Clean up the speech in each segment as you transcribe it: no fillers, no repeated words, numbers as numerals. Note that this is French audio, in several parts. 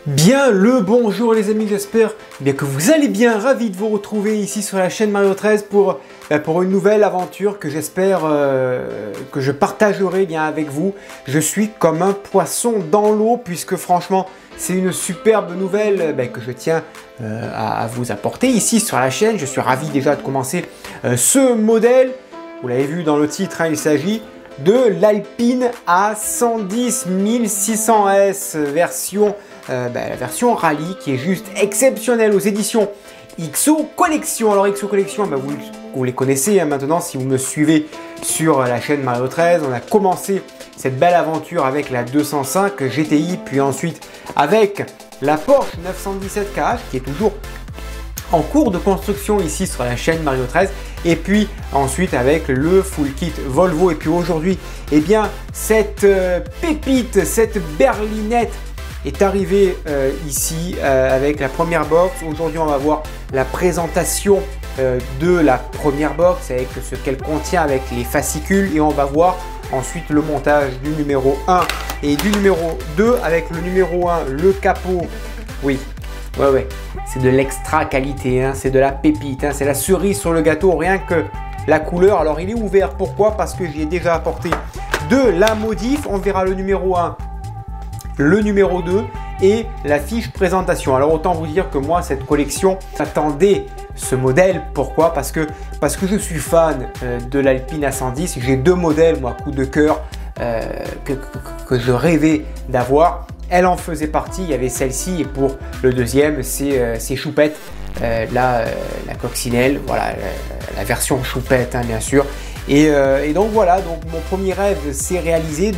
Bien le bonjour les amis, j'espère bien que vous allez bien, ravi de vous retrouver ici sur la chaîne Mario 13 pour une nouvelle aventure que j'espère que je partagerai bien avec vous. Je suis comme un poisson dans l'eau puisque franchement c'est une superbe nouvelle que je tiens à vous apporter ici sur la chaîne. Je suis ravi déjà de commencer ce modèle. Vous l'avez vu dans le titre, hein, il s'agit de l'Alpine A110 1600S version la version rallye qui est juste exceptionnelle aux éditions XO Collection. Alors XO Collection, vous les connaissez hein, maintenant si vous me suivez sur la chaîne Mario 13. On a commencé cette belle aventure avec la 205 GTI, puis ensuite avec la Porsche 917 KH qui est toujours en cours de construction ici sur la chaîne Mario 13, et puis ensuite avec le full kit Volvo. Et puis aujourd'hui, eh bien cette pépite, cette berlinette est arrivée ici avec la première box. Aujourd'hui, on va voir la présentation de la première box avec ce qu'elle contient avec les fascicules, et on va voir ensuite le montage du numéro 1 et du numéro 2 avec le numéro 1, le capot. Oui, ouais, c'est de l'extra qualité, hein, c'est de la pépite, hein, c'est la cerise sur le gâteau, rien que la couleur. Alors il est ouvert, pourquoi? Parce que j'y ai déjà apporté de la modif. On verra le numéro 1, le numéro 2 et la fiche présentation. Alors autant vous dire que moi cette collection, j'attendais ce modèle. Pourquoi? Parce que je suis fan de l'Alpine A110. J'ai deux modèles, moi, coup de cœur, que je rêvais d'avoir. Elle en faisait partie, il y avait celle-ci, et pour le deuxième, c'est Choupette, la coccinelle, voilà, la version Choupette, hein, bien sûr. Et donc voilà, donc mon premier rêve s'est réalisé,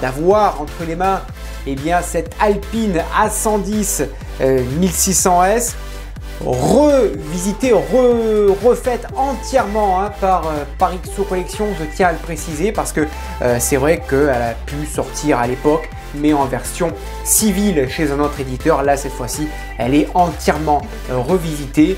d'avoir entre les mains eh bien, cette Alpine A110 1600S, revisitée, refaite entièrement hein, par XO Collection, je tiens à le préciser, parce que c'est vrai qu'elle a pu sortir à l'époque, mais en version civile chez un autre éditeur. Là cette fois-ci elle est entièrement revisitée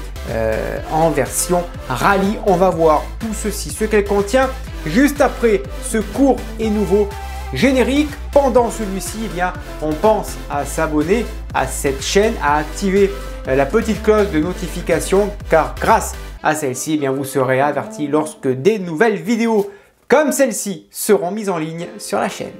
en version rallye. On va voir tout ceci, ce qu'elle contient, juste après ce court et nouveau générique. Pendant celui-ci, eh bien, on pense à s'abonner à cette chaîne, à activer la petite cloche de notification, car grâce à celle-ci, eh bien, vous serez averti lorsque des nouvelles vidéos comme celle-ci seront mises en ligne sur la chaîne.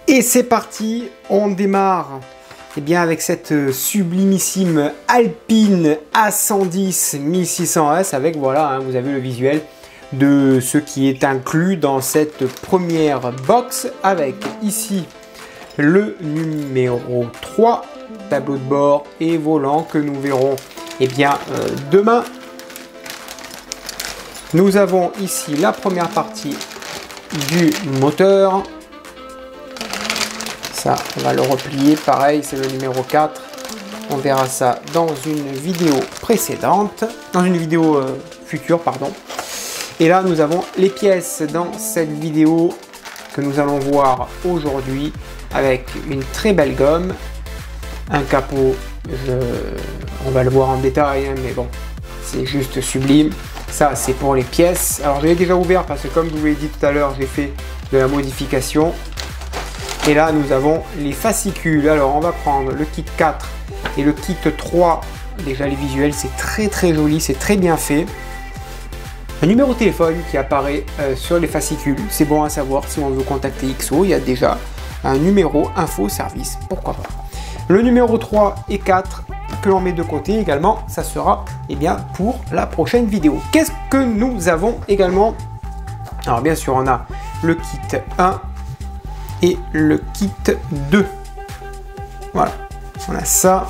Et c'est parti, on démarre eh bien, avec cette sublimissime Alpine A110 1600S avec, voilà, hein, vous avez le visuel de ce qui est inclus dans cette première box, avec ici le numéro 3, tableau de bord et volant que nous verrons eh bien, demain. Nous avons ici la première partie du moteur. Ça, on va le replier, pareil, c'est le numéro 4. On verra ça dans une vidéo précédente, dans une vidéo future, pardon. Et là, nous avons les pièces dans cette vidéo que nous allons voir aujourd'hui, avec une très belle gomme, un capot, on va le voir en détail, hein, mais bon, c'est juste sublime. Ça, c'est pour les pièces. Alors, je l'ai déjà ouvert parce que, comme je vous l'ai dit tout à l'heure, j'ai fait de la modification. Et là, nous avons les fascicules. Alors, on va prendre le kit 4 et le kit 3. Déjà, les visuels, c'est très joli, c'est très bien fait. Un numéro de téléphone qui apparaît sur les fascicules. C'est bon à savoir si on veut contacter XO. Il y a déjà un numéro info service, pourquoi pas. Le numéro 3 et 4 que l'on met de côté également, ça sera eh bien, pour la prochaine vidéo. Qu'est-ce que nous avons également? Alors, bien sûr, on a le kit 1 et le kit 2. Voilà, on a ça.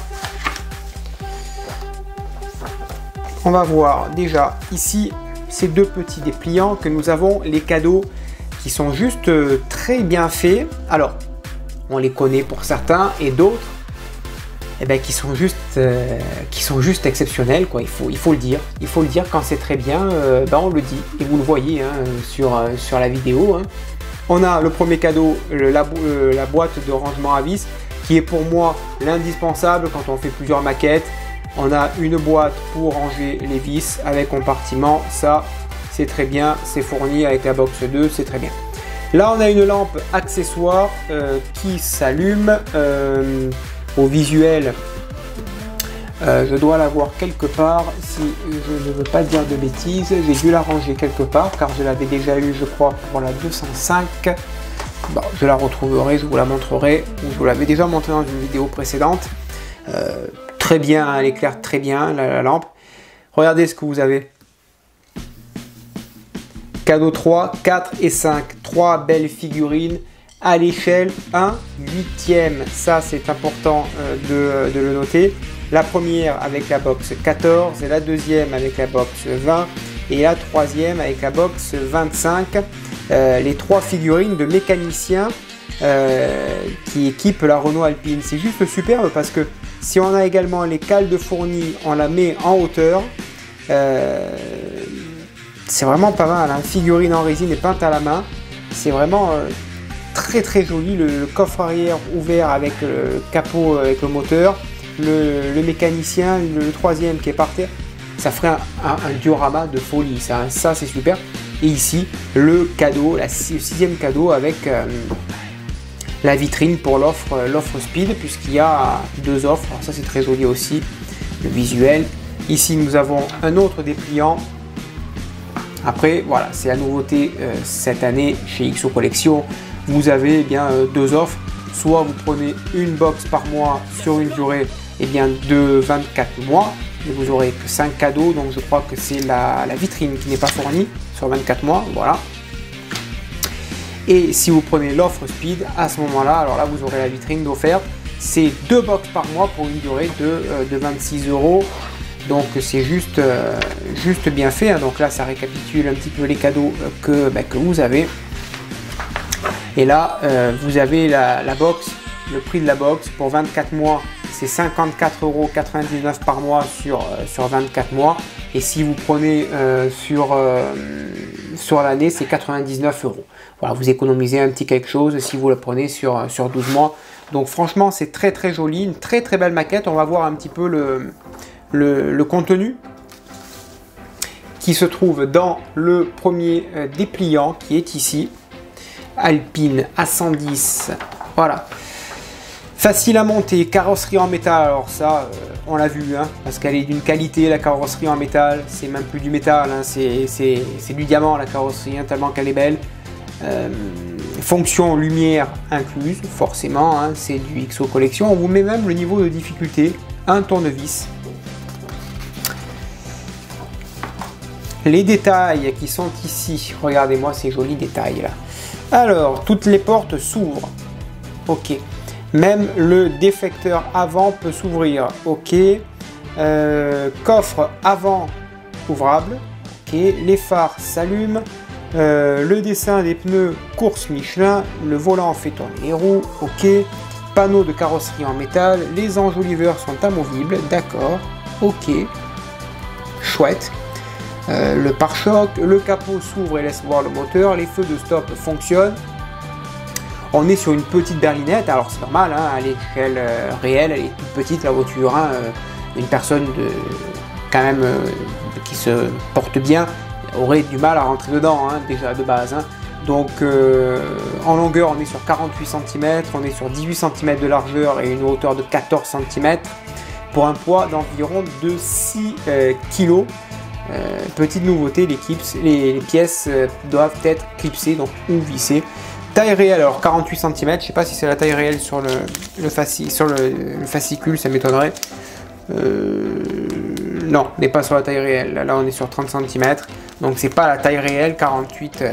On va voir déjà ici ces deux petits dépliants que nous avons, les cadeaux qui sont juste très bien faits. Alors, on les connaît pour certains, et d'autres eh ben, qui sont juste exceptionnels, quoi. Il faut le dire. Il faut le dire, quand c'est très bien, on le dit. Et vous le voyez hein, sur la vidéo. Hein. On a le premier cadeau, la boîte de rangement à vis qui est pour moi l'indispensable quand on fait plusieurs maquettes. On a une boîte pour ranger les vis avec compartiment, ça c'est très bien, c'est fourni avec la box 2, c'est très bien. Là on a une lampe accessoire qui s'allume au visuel. Je dois la voir quelque part, si je ne veux pas dire de bêtises, j'ai dû la ranger quelque part car je l'avais déjà eu je crois pour la 205. Bon, je la retrouverai, je vous la montrerai, je vous l'avais déjà montré dans une vidéo précédente. Très bien, elle éclaire très bien la lampe. Regardez ce que vous avez. Cadeau 3, 4 et 5. 3 belles figurines à l'échelle 1/8. Ça, c'est important de le noter. La première avec la box 14, et la deuxième avec la box 20 et la troisième avec la box 25. Les 3 figurines de mécaniciens qui équipent la Renault Alpine. C'est juste superbe parce que si on a également les cales de fournis, on la met en hauteur. C'est vraiment pas mal, hein. Figurine en résine et peinte à la main. C'est vraiment très très joli. Le coffre arrière ouvert avec le capot avec le moteur. Le mécanicien, le troisième qui est par terre. Ça ferait un diorama de folie. Ça c'est super. Et ici, le cadeau, le 6e cadeau avec la vitrine pour l'offre Speed, puisqu'il y a 2 offres. Alors ça c'est très joli aussi, le visuel. Ici nous avons un autre dépliant. Après voilà, c'est la nouveauté cette année chez XO Collection. Vous avez bien 2 offres. Soit vous prenez une box par mois sur une durée de 24 mois. Et vous aurez que 5 cadeaux, donc je crois que c'est la vitrine qui n'est pas fournie sur 24 mois, voilà. Et si vous prenez l'offre Speed, à ce moment-là, alors là vous aurez la vitrine d'offert. C'est 2 box par mois pour une durée de 26 €. Donc c'est juste bien fait, hein. Donc là ça récapitule un petit peu les cadeaux que vous avez. Et là vous avez la box, le prix de la box pour 24 mois. C'est 54,99 € par mois sur 24 mois. Et si vous prenez sur l'année, c'est 99 €. Voilà, vous économisez un petit quelque chose si vous le prenez sur 12 mois. Donc franchement, c'est très très joli, une très très belle maquette. On va voir un petit peu le contenu qui se trouve dans le premier dépliant qui est ici. Alpine A110, voilà. Facile à monter, carrosserie en métal, alors ça on l'a vu, hein, parce qu'elle est d'une qualité, la carrosserie en métal, c'est même plus du métal, hein, c'est du diamant la carrosserie, hein, tellement qu'elle est belle. Fonction lumière incluse, forcément, hein, c'est du XO Collection. On vous met même le niveau de difficulté, un tournevis. Les détails qui sont ici, regardez-moi ces jolis détails là. Alors, toutes les portes s'ouvrent, ok. Même le déflecteur avant peut s'ouvrir, ok. Coffre avant ouvrable, ok. Les phares s'allument. Le dessin des pneus course Michelin. Le volant fait tourner les roues, ok. Panneau de carrosserie en métal. Les enjoliveurs sont amovibles, d'accord, ok. Chouette. Le pare-choc, le capot s'ouvre et laisse voir le moteur. Les feux de stop fonctionnent. On est sur une petite berlinette, alors c'est normal, hein, à l'échelle réelle, elle est toute petite la voiture, hein, une personne quand même qui se porte bien aurait du mal à rentrer dedans, hein, déjà de base. Hein. Donc en longueur on est sur 48 cm, on est sur 18 cm de largeur et une hauteur de 14 cm pour un poids d'environ de 6 kg. Petite nouveauté, les pièces doivent être clipsées donc ou vissées. Taille réelle, alors 48 cm, je ne sais pas si c'est la taille réelle sur le fascicule, ça m'étonnerait. Non, on n'est pas sur la taille réelle, là on est sur 30 cm, donc c'est pas la taille réelle, 48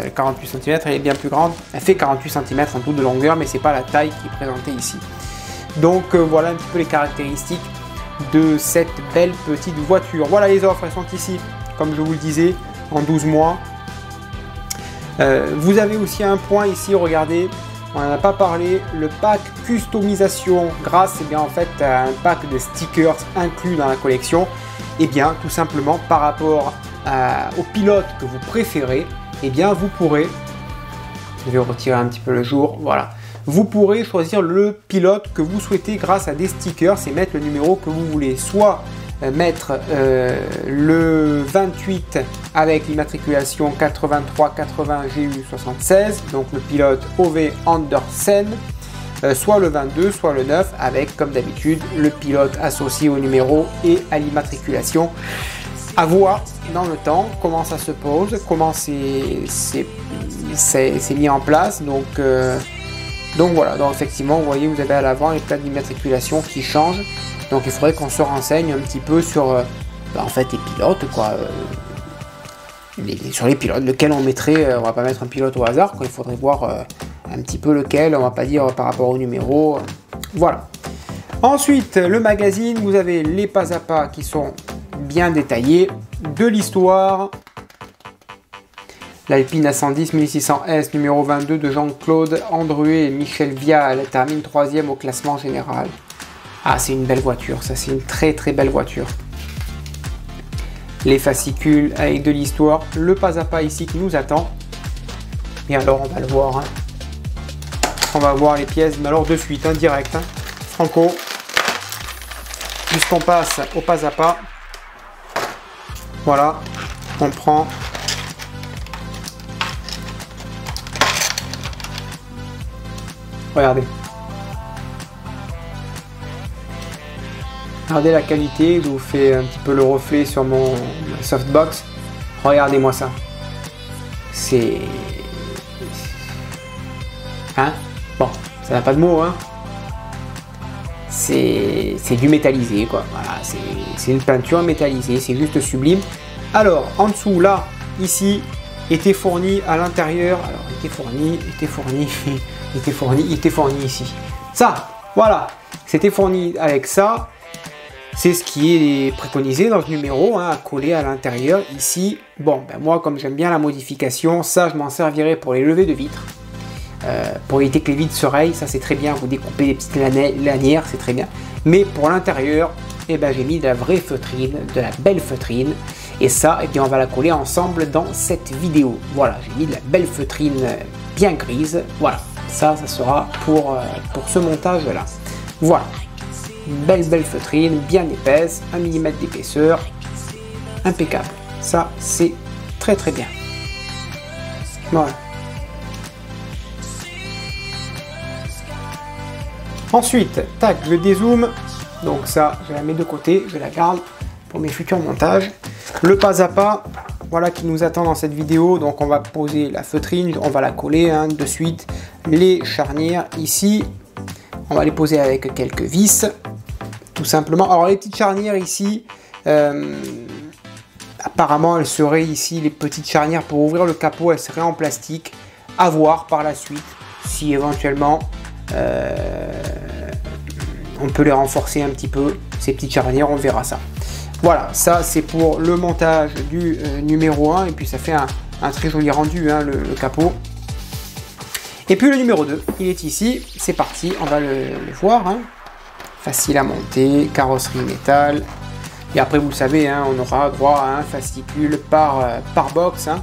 cm, elle est bien plus grande, elle fait 48 cm en tout de longueur, mais c'est pas la taille qui est présentée ici. Donc voilà un petit peu les caractéristiques de cette belle petite voiture. Voilà les offres, elles sont ici, comme je vous le disais, en 12 mois. Vous avez aussi un point ici, regardez, on n'en a pas parlé, le pack customisation grâce bien, en fait, à un pack de stickers inclus dans la collection. Et bien tout simplement par rapport au pilote que vous préférez, et bien vous pourrez, je vais retirer un petit peu le jour, voilà, vous pourrez choisir le pilote que vous souhaitez grâce à des stickers et mettre le numéro que vous voulez. Soit mettre le 28 avec l'immatriculation 8380 GU76, donc le pilote OV Andersen, soit le 22, soit le 9 avec, comme d'habitude, le pilote associé au numéro et à l'immatriculation. À voir dans le temps comment ça se pose, comment c'est mis en place. Donc voilà, donc effectivement, vous voyez, vous avez à l'avant les plaques d'immatriculation qui changent. Donc il faudrait qu'on se renseigne un petit peu sur en fait les pilotes, quoi. Sur les pilotes, lequel on mettrait, on va pas mettre un pilote au hasard, quoi. Il faudrait voir un petit peu lequel, on va pas dire par rapport au numéro. Voilà. Ensuite, le magazine, vous avez les pas à pas qui sont bien détaillés, de l'histoire. L'Alpine A110 1600S numéro 22 de Jean-Claude Andruet et Michel Vial termine 3e au classement général. Ah, c'est une belle voiture, ça c'est une très très belle voiture. Les fascicules avec de l'histoire, le pas à pas ici qui nous attend. Et alors on va le voir. Hein. On va voir les pièces, mais alors de suite, hein, direct. Hein. Franco, puisqu'on passe au pas à pas. Voilà, on prend. Regardez. Regardez la qualité, je vous fais un petit peu le reflet sur mon softbox. Regardez-moi ça. C'est... Hein? Bon, ça n'a pas de mots, hein. C'est du métallisé, quoi. Voilà, c'est une peinture métallisée, c'est juste sublime. Alors, en dessous, là, ici, était fourni à l'intérieur. Alors, était fourni ici. Ça, voilà, c'était fourni avec ça. C'est ce qui est préconisé dans ce numéro, hein, à coller à l'intérieur ici. Bon, ben moi, comme j'aime bien la modification, ça, je m'en servirai pour les levées de vitres. Pour éviter que les vitres se rayent, ça c'est très bien. Vous découpez des petites lanières, c'est très bien. Mais pour l'intérieur, eh ben, j'ai mis de la vraie feutrine, de la belle feutrine. Et ça, eh bien, on va la coller ensemble dans cette vidéo. Voilà, j'ai mis de la belle feutrine bien grise. Voilà, ça sera pour ce montage-là. Voilà. Une belle feutrine, bien épaisse, 1 mm d'épaisseur, impeccable. Ça, c'est très très bien. Voilà. Ensuite, tac, je dézoome. Donc ça, je la mets de côté, je la garde pour mes futurs montages. Le pas à pas, voilà qui nous attend dans cette vidéo. Donc on va poser la feutrine, on va la coller hein, de suite. Les charnières ici, on va les poser avec quelques vis. Tout simplement. Alors les petites charnières ici, apparemment elles seraient ici, les petites charnières pour ouvrir le capot, elles seraient en plastique. À voir par la suite, si éventuellement on peut les renforcer un petit peu, ces petites charnières, on verra ça. Voilà, ça c'est pour le montage du numéro 1, et puis ça fait un très joli rendu, hein, le capot. Et puis le numéro 2, il est ici, c'est parti, on va le voir. Hein. Facile à monter, carrosserie métal. Et après, vous le savez, hein, on aura droit à un fascicule par box. Hein.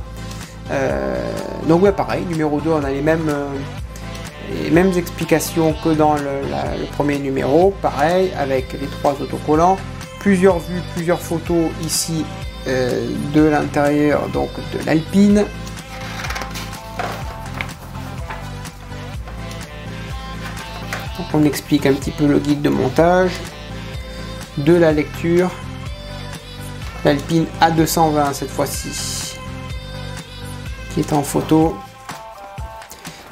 Donc ouais, pareil, numéro 2, on a les mêmes explications que dans le premier numéro. Pareil, avec les 3 autocollants. Plusieurs vues, plusieurs photos ici de l'intérieur donc de l'Alpine. Donc on explique un petit peu le guide de montage, de la lecture, l'Alpine A220 cette fois-ci, qui est en photo.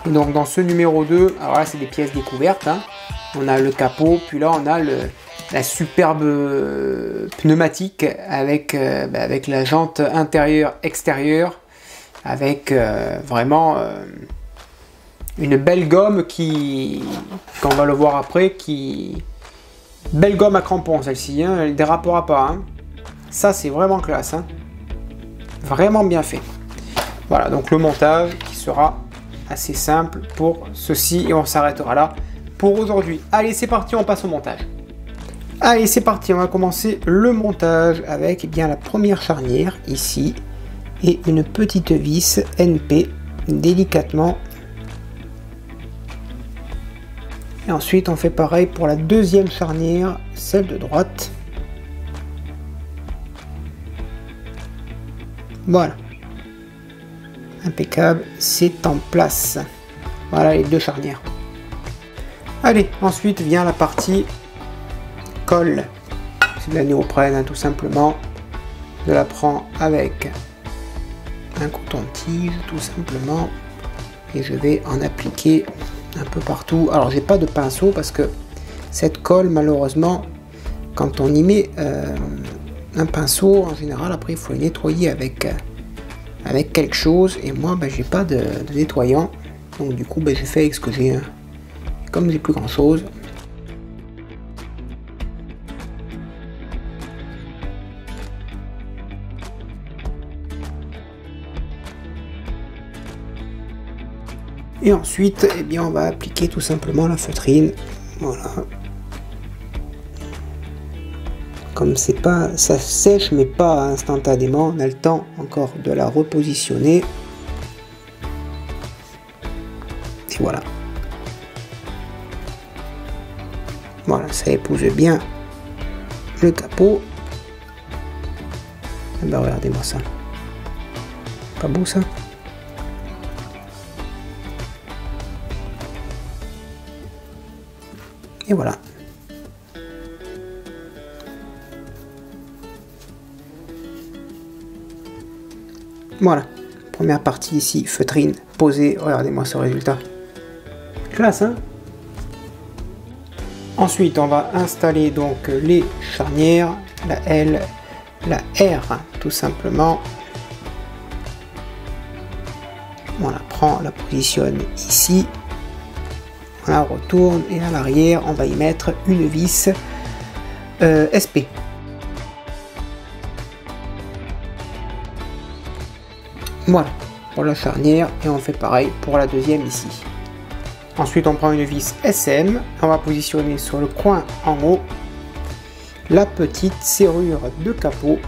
Et donc dans ce numéro 2, alors là c'est des pièces découvertes, hein. On a le capot, puis là on a la superbe pneumatique avec la jante intérieure-extérieure, avec vraiment... une belle gomme qu'on va le voir après, belle gomme à crampons celle-ci, hein, elle ne dérapera pas. Hein. Ça c'est vraiment classe, hein. Vraiment bien fait. Voilà, donc le montage qui sera assez simple pour ceci, et on s'arrêtera là pour aujourd'hui. Allez, c'est parti, on passe au montage. Allez, c'est parti, on va commencer le montage avec bien la première charnière ici, et une petite vis NP délicatement Et ensuite on fait pareil pour la deuxième charnière, celle de droite. Voilà. Impeccable, c'est en place. Voilà les deux charnières. Allez, ensuite vient la partie colle. C'est de la néoprène, hein, tout simplement. Je la prends avec un coton-tige, tout simplement. Et je vais en appliquer un peu partout. Alors, j'ai pas de pinceau parce que cette colle, malheureusement, quand on y met un pinceau, en général, après, il faut le nettoyer avec quelque chose. Et moi, ben, j'ai pas de nettoyant. Donc, du coup, ben, j'ai fait avec ce que j'ai. Comme j'ai plus grand chose. Et ensuite, eh bien, on va appliquer tout simplement la feutrine. Voilà. Comme c'est pas, ça sèche mais pas instantanément, on a le temps encore de la repositionner. Et voilà. Voilà, ça épouse bien le capot. Et ben regardez-moi ça. Pas beau ça? Et voilà. Voilà. Première partie ici, feutrine posée. Regardez-moi ce résultat. Classe, hein? Ensuite, on va installer donc les charnières, la L, la R, tout simplement. On la prend, on la positionne ici. On la retourne et à l'arrière, on va y mettre une vis SP. Voilà, pour la charnière, et on fait pareil pour la deuxième ici. Ensuite, on prend une vis SM, on va positionner sur le coin en haut la petite serrure de capot.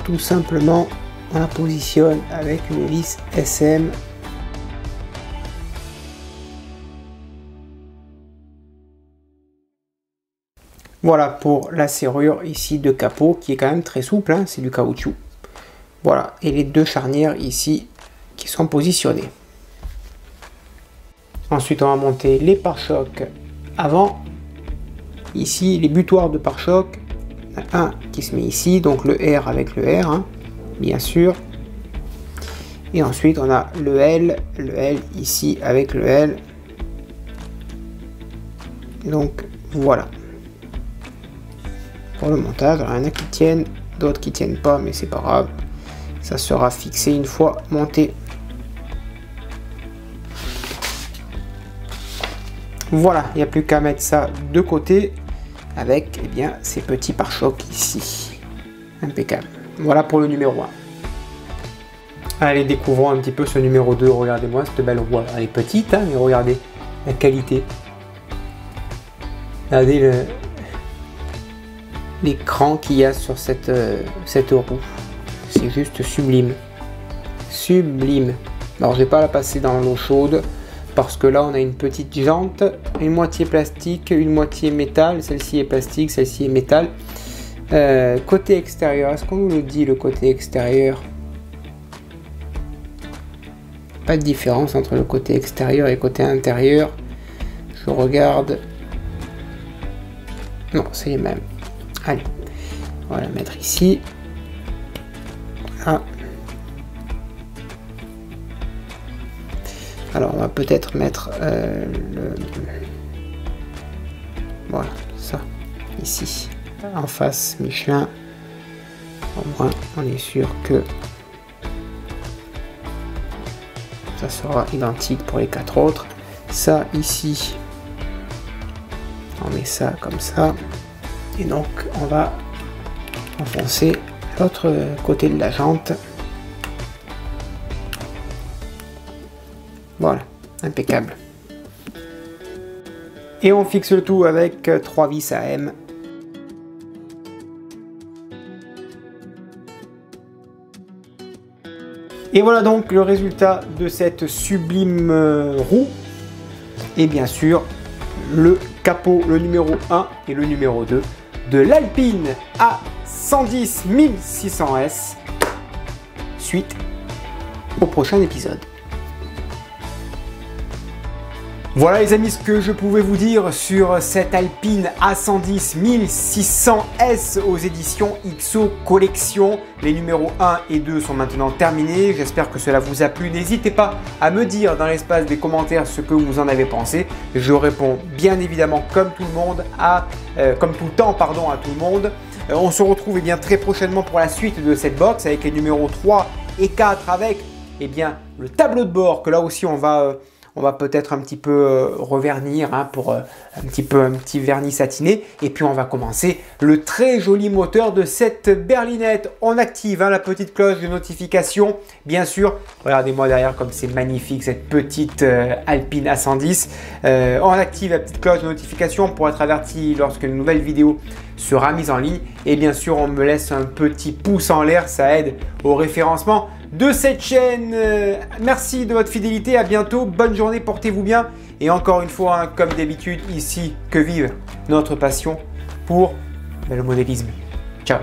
Tout simplement, on la positionne avec une vis SM. Voilà pour la serrure ici de capot qui est quand même très souple, hein, c'est du caoutchouc. Voilà, et les deux charnières ici qui sont positionnées. Ensuite, on va monter les pare-chocs avant. Ici, les butoirs de pare-choc. Un qui se met ici, donc le R avec le R, hein, bien sûr. Et ensuite, on a le L ici avec le L. Et donc, voilà. Pour le montage, il y en a qui tiennent, d'autres qui tiennent pas, mais c'est pas grave. Ça sera fixé une fois monté. Voilà, il n'y a plus qu'à mettre ça de côté avec, eh bien, ces petits pare-chocs ici. Impeccable. Voilà pour le numéro 1. Allez, découvrons un petit peu ce numéro 2. Regardez-moi cette belle roue. Elle est petite, hein, mais regardez la qualité. Regardez l'écran qu'il y a sur cette roue. C'est juste sublime. Sublime. Alors, je vais pas la passer dans l'eau chaude. Parce que là on a une petite jante, une moitié plastique, une moitié métal, celle-ci est plastique, celle-ci est métal. Côté extérieur, est-ce qu'on nous le dit le côté extérieur? Pas de différence entre le côté extérieur et le côté intérieur. Je regarde. Non, c'est les mêmes. Allez, on va la mettre ici. Voilà. Alors on va peut-être mettre voilà, ça, ici, en face Michelin. Au moins on est sûr que ça sera identique pour les 4 autres. Ça ici, on met ça comme ça. Et donc on va enfoncer l'autre côté de la jante. Voilà, impeccable. Et on fixe le tout avec 3 vis à M. Et voilà donc le résultat de cette sublime roue. Et bien sûr, le capot, le numéro 1 et le numéro 2 de l'Alpine A110 1600S. Suite au prochain épisode. Voilà les amis ce que je pouvais vous dire sur cette Alpine A110 1600S aux éditions XO Collection. Les numéros 1 et 2 sont maintenant terminés. J'espère que cela vous a plu. N'hésitez pas à me dire dans l'espace des commentaires ce que vous en avez pensé. Je réponds bien évidemment comme tout le monde, comme tout le temps pardon, à tout le monde. On se retrouve bien très prochainement pour la suite de cette box avec les numéros 3 et 4 avec bien, le tableau de bord que là aussi on va peut-être un petit peu revernir pour un petit vernis satiné. Et puis on va commencer le très joli moteur de cette berlinette. On active la petite cloche de notification. Bien sûr, regardez-moi derrière comme c'est magnifique cette petite Alpine A110. On active la petite cloche de notification pour être averti lorsque une nouvelle vidéo sera mise en ligne. Et bien sûr, on me laisse un petit pouce en l'air, ça aide au référencement de cette chaîne. Merci de votre fidélité, à bientôt, bonne journée, portez-vous bien. Et encore une fois, comme d'habitude, ici, que vive notre passion pour le modélisme. Ciao.